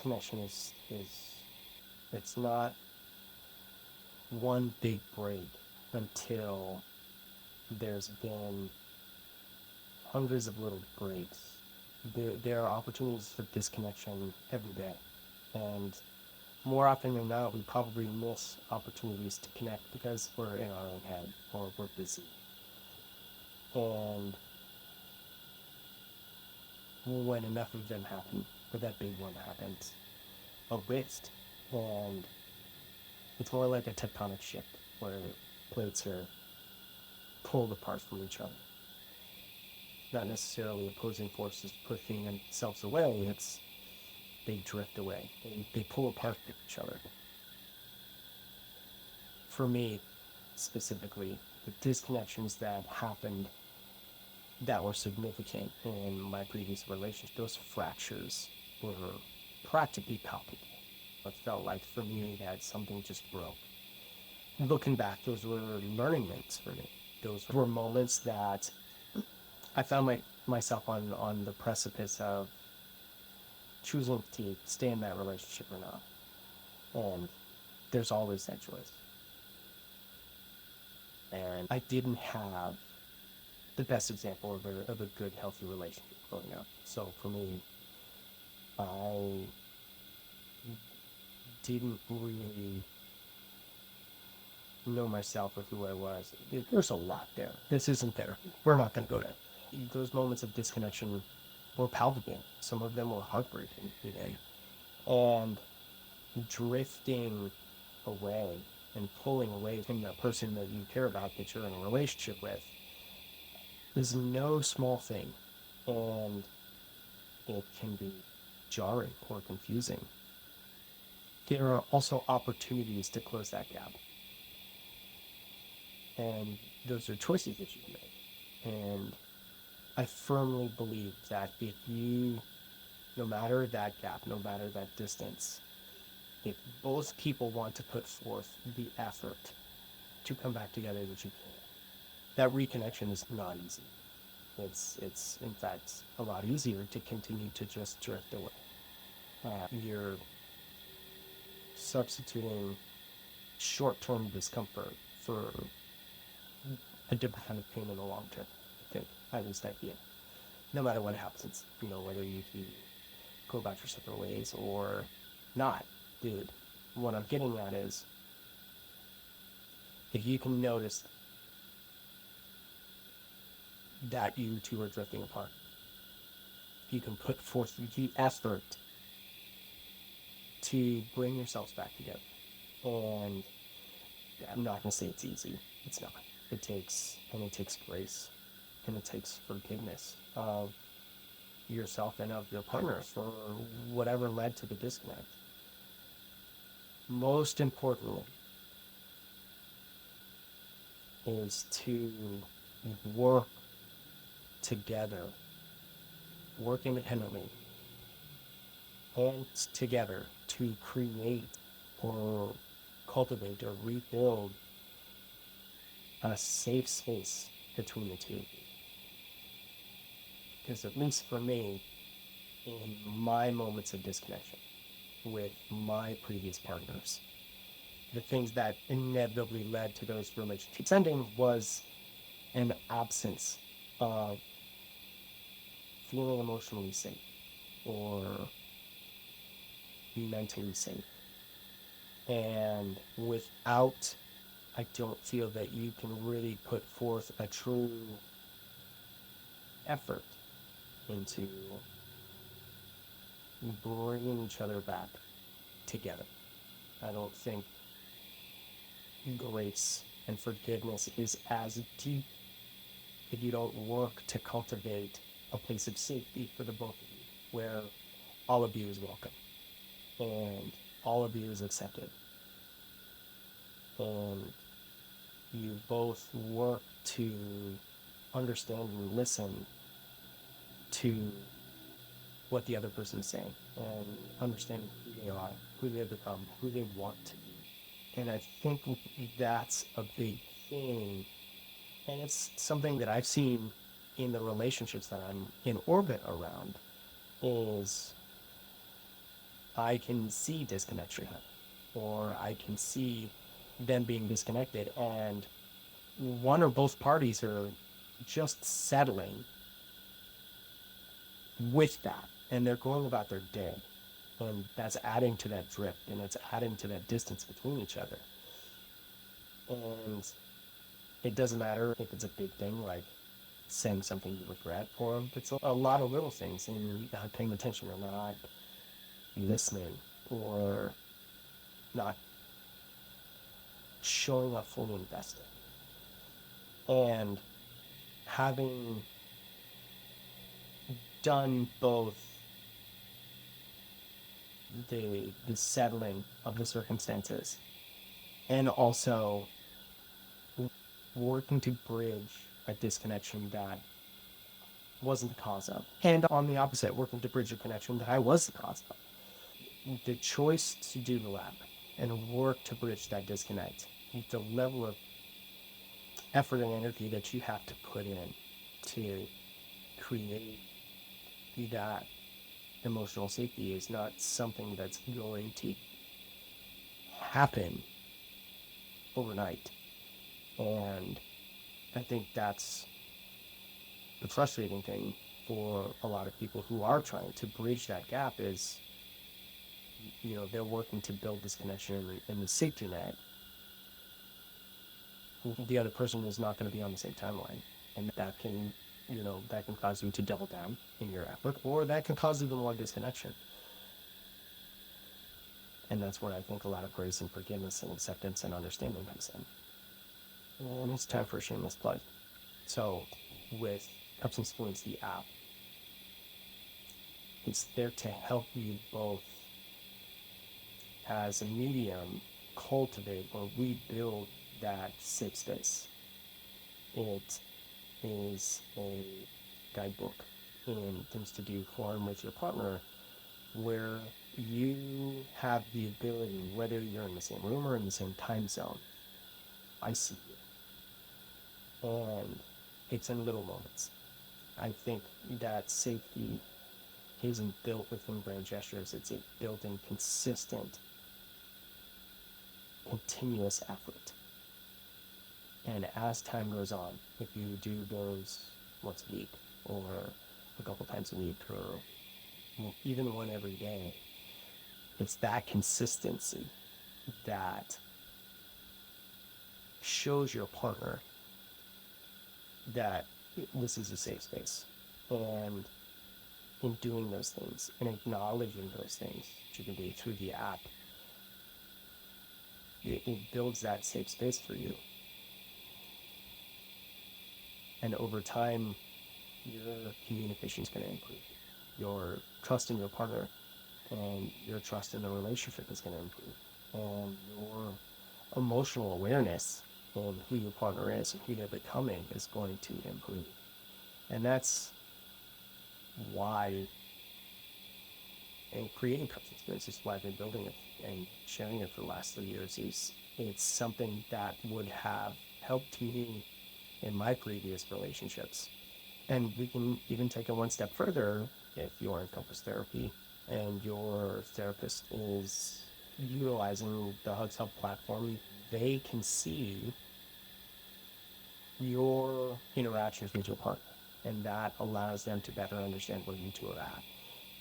Connection is it's not one big break until there's been hundreds of little breaks. There are opportunities for disconnection every day, and more often than not, we probably miss opportunities to connect because we're in our own head or we're busy. And when enough of them happen, or that big one happens, a waste. And it's more like a tectonic shift where plates are pulled apart from each other. Not necessarily opposing forces pushing themselves away, it's they drift away. They pull apart from each other. For me, specifically, the disconnections that happened that were significant in my previous relationship, those fractures were practically palpable. It felt like for me that something just broke. Looking back, those were learning moments for me. Those were moments that I found myself on the precipice of choosing to stay in that relationship or not. And there's always that choice. And I didn't have the best example of a good, healthy relationship growing up. So for me, I didn't really know myself or who I was. There's a lot there. This isn't there. We're not going to go there. Those moments of disconnection were palpable. Some of them were heartbreaking, and drifting away and pulling away from the person that you care about that you're in a relationship with is no small thing. And it can be jarring or confusing. There are also opportunities to close that gap. And those are choices that you can make. And I firmly believe that if you, no matter that gap, no matter that distance, if both people want to put forth the effort to come back together, that you can, that reconnection is not easy. It's in fact a lot easier to continue to just drift away. You're substituting short-term discomfort for a different kind of pain in the long term. I think, at least I feel. No matter what happens, whether you go about your separate ways or not, dude. What I'm getting at is, if you can notice that you two are drifting apart, you can put forth the effort to bring yourselves back together. And I'm not going to say it's easy. It's not. It takes grace, and it takes forgiveness of yourself and of your partner for whatever led to the disconnect. Most importantly is to work together, work independently, and together to create or cultivate or rebuild a safe space between the two. Because at least for me, in my moments of disconnection with my previous partners, the things that inevitably led to those relationships ending was an absence of feeling emotionally safe or mentally safe. And without, I don't feel that you can really put forth a true effort into bringing each other back together. I don't think grace and forgiveness is as deep if you don't work to cultivate a place of safety for the both of you, where all of you is welcome and all of you is accepted. And you both work to understand and listen to what the other person is saying and understand who they are, who they've become, who they want to be. And I think that's a big thing. And it's something that I've seen in the relationships that I'm in orbit around is I can see disconnection, or I can see them being disconnected, and one or both parties are just settling with that, and they're going about their day, and that's adding to that drift, and it's adding to that distance between each other. And it doesn't matter if it's a big thing like saying something you regret, or if it's a lot of little things and you're not paying attention or not listening or not showing up fully invested. And having done both the settling of the circumstances and also working to bridge a disconnection that wasn't the cause of, and on the opposite, working to bridge a connection that I was the cause of. The choice to do the lab and work to bridge that disconnect, the level of effort and energy that you have to put in to create that emotional safety is not something that's going to happen overnight. And I think that's the frustrating thing for a lot of people who are trying to bridge that gap is, they're working to build this connection in the safety net. The other person is not going to be on the same timeline. And that can cause you to double down in your effort, or that can cause even more disconnection. And that's where I think a lot of grace and forgiveness and acceptance and understanding comes in. And it's time for a shameless plug. So, with Cups and Spoons, the app, it's there to help you both as a medium cultivate or rebuild that safe space. It is a guidebook in things to do for and with your partner where you have the ability, whether you're in the same room or in the same time zone, I see you. And it's in little moments. I think that safety isn't built within grand gestures, it's built in consistent, continuous effort. And as time goes on, if you do those once a week or a couple times a week or even one every day, it's that consistency that shows your partner that this is a safe space. And in doing those things and acknowledging those things that you can do through the app, it builds that safe space for you. And over time, your communication is going to improve. Your trust in your partner and your trust in the relationship is going to improve. And your emotional awareness of who your partner is and who they're becoming is going to improve. And that's why, and creating Cups and Spoons is why I've been building it and sharing it for the last 3 years. It's something that would have helped me in my previous relationships. And we can even take it one step further if you're in couples therapy and your therapist is utilizing the Hugs Help platform. They can see your interactions with your partner, and that allows them to better understand where you two are at.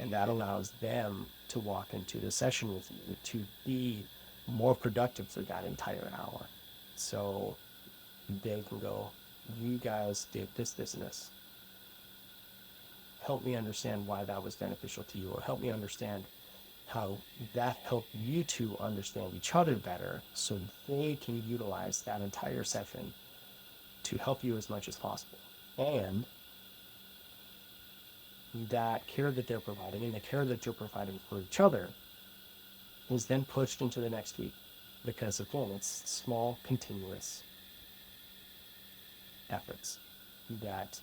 And that allows them to walk into the session with you to be more productive for that entire hour. So they can go, you guys did this, this, and this. Help me understand why that was beneficial to you, or help me understand how that helped you two understand each other better so they can utilize that entire session to help you as much as possible. And that care that they're providing and the care that you're providing for each other is then pushed into the next week because, again, it's small, continuous efforts that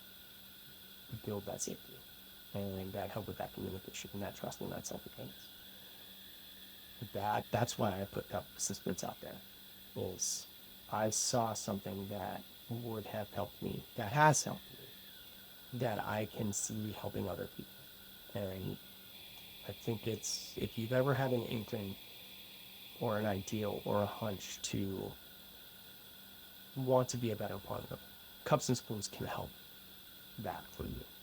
build that safety and that help with that communication and that trust and that self-awareness. That's why I put Cups and Spoons out there. Is I saw something that would have helped me, that has helped me, that I can see helping other people. And I think it's, if you've ever had an inkling or an ideal or a hunch to want to be a better partner, cups and spoons can help that for you.